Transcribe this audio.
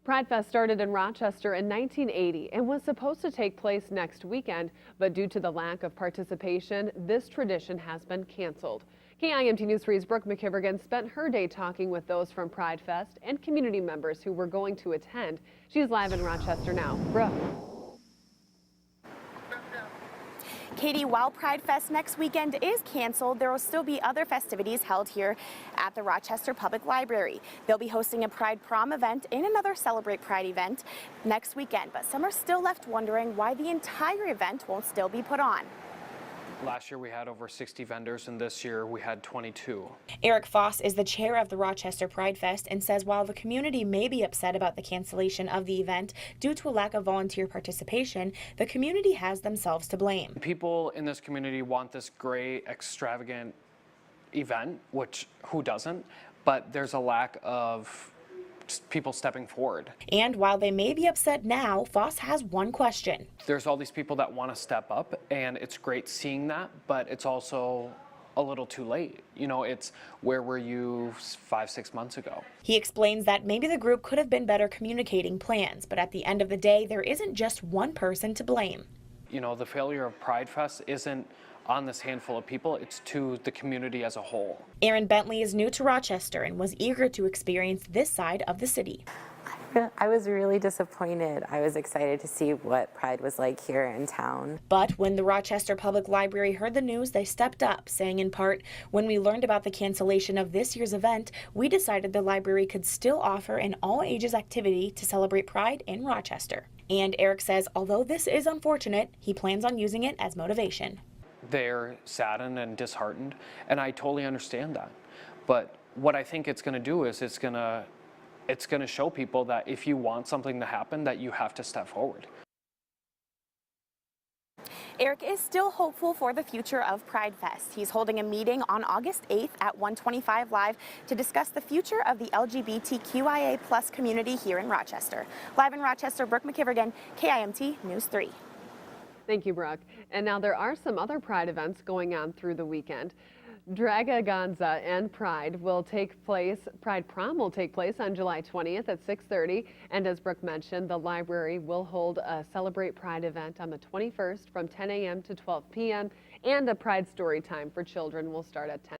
Pridefest started in Rochester in 1980 and was supposed to take place next weekend, but due to the lack of participation, this tradition has been canceled. KIMT News 3's Brooke McKivergan spent her day talking with those from Pridefest and community members who were going to attend. She's live in Rochester now. Brooke. Katie, while Pride Fest next weekend is canceled, there will still be other festivities held here at the Rochester Public Library. They'll be hosting a Pride Prom event and another Celebrate Pride event next weekend, but some are still left wondering why the entire event won't still be put on. Last year we had over 60 vendors, and this year we had 22. Eric Foss is the chair of the Rochester Pride Fest and says while the community may be upset about the cancellation of the event due to a lack of volunteer participation, the community has themselves to blame. People in this community want this great, extravagant event, which who doesn't? But there's a lack of people stepping forward. And while they may be upset now, Foss has one question. There's all these people that want to step up, and it's great seeing that, but it's also a little too late. You know, it's where were you 5-6 months ago? He explains that maybe the group could have been better communicating plans, but at the end of the day, there isn't just one person to blame. You know, the failure of Pride Fest isn't on this handful of people, it's to the community as a whole. Erin Bentley is new to Rochester and was eager to experience this side of the city. I was really disappointed. I was excited to see what Pride was like here in town. But when the Rochester Public Library heard the news, they stepped up, saying in part, when we learned about the cancellation of this year's event, we decided the library could still offer an all-ages activity to celebrate Pride in Rochester. And Eric says, although this is unfortunate, he plans on using it as motivation. They're saddened and disheartened, and I totally understand that. But what I think it's going to do is it's going to show people that if you want something to happen, that you have to step forward. Eric is still hopeful for the future of Pride Fest. He's holding a meeting on August 8th at 125 Live to discuss the future of the LGBTQIA+ community here in Rochester. Live in Rochester, Brooke McKivergan, KIMT News 3. Thank you, Brooke. And now there are some other Pride events going on through the weekend. Dragaganza and Pride Prom will take place on July 20th at 6:30. And as Brooke mentioned, the library will hold a Celebrate Pride event on the 21st from 10 a.m. to 12 p.m. And a Pride Story Time for children will start at 10.